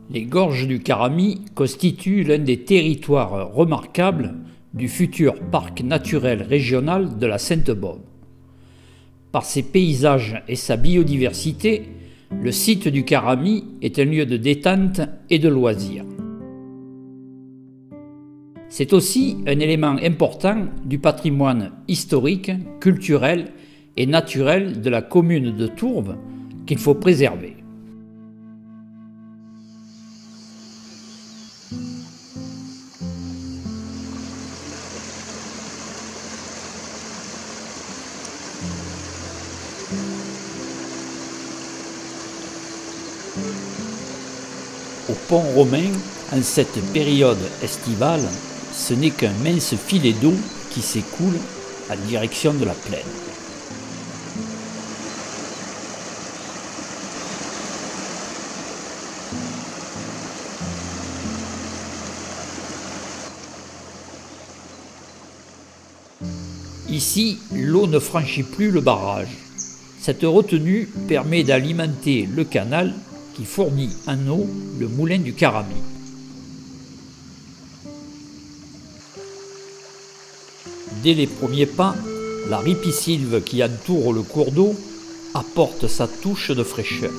Les gorges du Caramy constituent l'un des territoires remarquables du futur parc naturel régional de la Sainte-Baume. Par ses paysages et sa biodiversité, le site du Caramy est un lieu de détente et de loisirs. C'est aussi un élément important du patrimoine historique, culturel et naturel de la commune de Tourves qu'il faut préserver. Au pont romain, en cette période estivale, ce n'est qu'un mince filet d'eau qui s'écoule en direction de la plaine. Ici, l'eau ne franchit plus le barrage. Cette retenue permet d'alimenter le canal qui fournit en eau le moulin du Caramy. Dès les premiers pas, la ripisylve qui entoure le cours d'eau apporte sa touche de fraîcheur.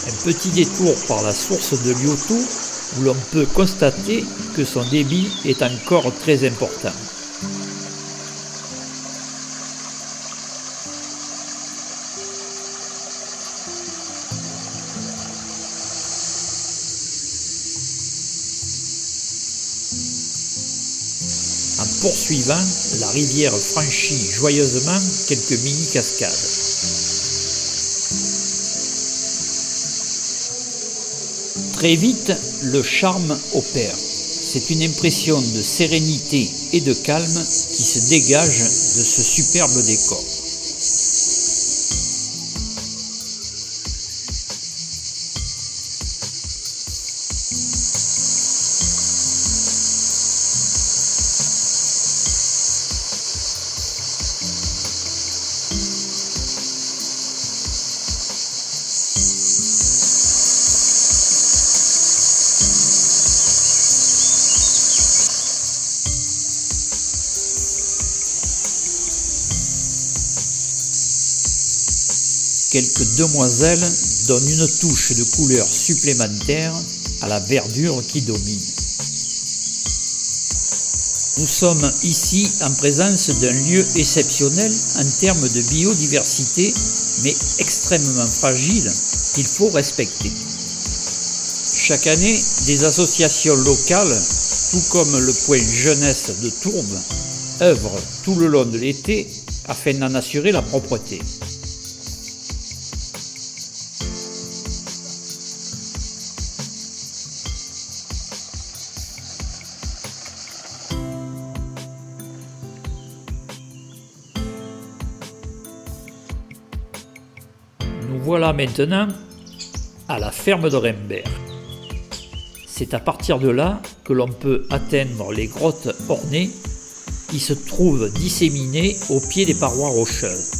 Un petit détour par la source de Lyoto où l'on peut constater que son débit est encore très important. En poursuivant, la rivière franchit joyeusement quelques mini-cascades. Très vite, le charme opère. C'est une impression de sérénité et de calme qui se dégage de ce superbe décor. Quelques demoiselles donnent une touche de couleur supplémentaire à la verdure qui domine. Nous sommes ici en présence d'un lieu exceptionnel en termes de biodiversité, mais extrêmement fragile qu'il faut respecter. Chaque année, des associations locales, tout comme le Point Jeunesse de Tourves, œuvrent tout le long de l'été afin d'en assurer la propreté. Nous voilà maintenant à la ferme de Rembert. C'est à partir de là que l'on peut atteindre les grottes ornées qui se trouvent disséminées au pied des parois rocheuses.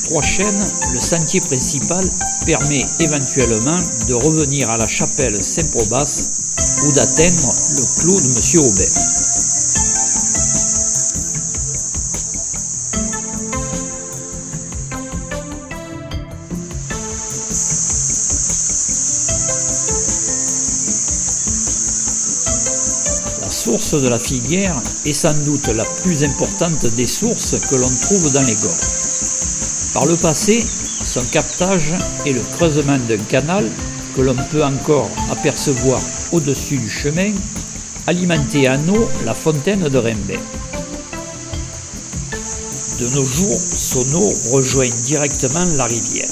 Trois chênes, le sentier principal permet éventuellement de revenir à la chapelle Saint-Probace ou d'atteindre le clos de Monsieur Aubert. La source de la Figuière est sans doute la plus importante des sources que l'on trouve dans les gorges. Par le passé, son captage et le creusement d'un canal que l'on peut encore apercevoir au-dessus du chemin alimentait en eau la fontaine de Rembert. De nos jours, son eau rejoint directement la rivière.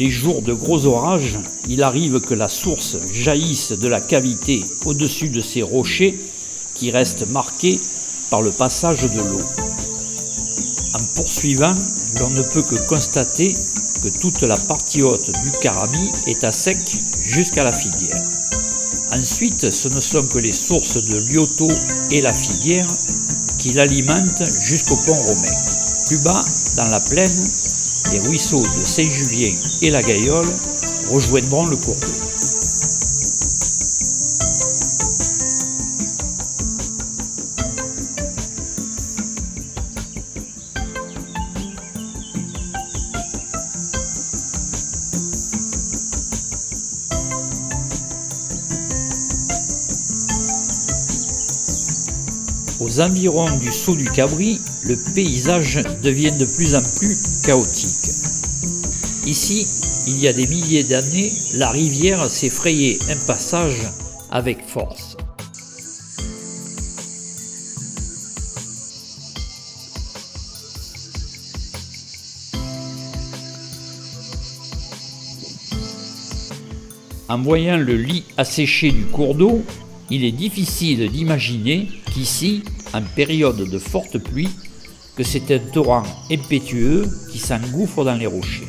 Les jours de gros orages, il arrive que la source jaillisse de la cavité au-dessus de ces rochers qui restent marqués par le passage de l'eau. En poursuivant, l'on ne peut que constater que toute la partie haute du Carami est à sec jusqu'à la Figuière. Ensuite, ce ne sont que les sources de Lyoto et la Figuière qui l'alimentent jusqu'au pont romain. Plus bas, dans la plaine, les ruisseaux de Saint-Julien et la Gaillole rejoindront le cours d'eau. Aux environs du Saut du Cabri, le paysage devient de plus en plus chaotique. Ici, il y a des milliers d'années, la rivière s'est frayé un passage avec force. En voyant le lit asséché du cours d'eau, il est difficile d'imaginer qu'ici, en période de forte pluie, que c'est un torrent impétueux qui s'engouffre dans les rochers.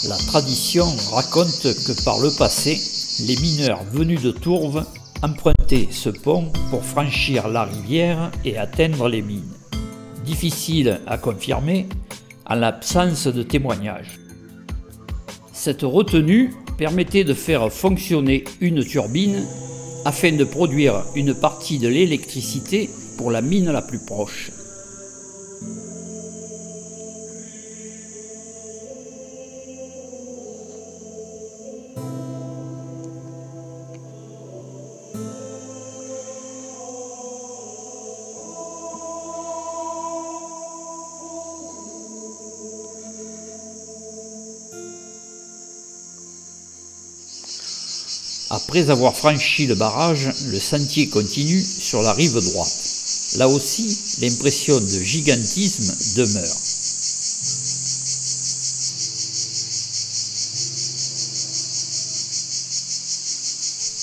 La tradition raconte que par le passé, les mineurs venus de Tourves empruntaient ce pont pour franchir la rivière et atteindre les mines. Difficile à confirmer en l'absence de témoignages. Cette retenue permettait de faire fonctionner une turbine afin de produire une partie de l'électricité pour la mine la plus proche. Après avoir franchi le barrage, le sentier continue sur la rive droite. Là aussi, l'impression de gigantisme demeure.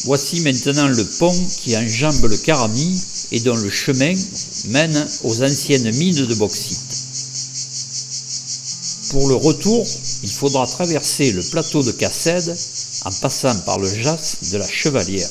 Voici maintenant le pont qui enjambe le Carami et dont le chemin mène aux anciennes mines de bauxite. Pour le retour, il faudra traverser le plateau de Cassède en passant par le Jas de la Chevalière.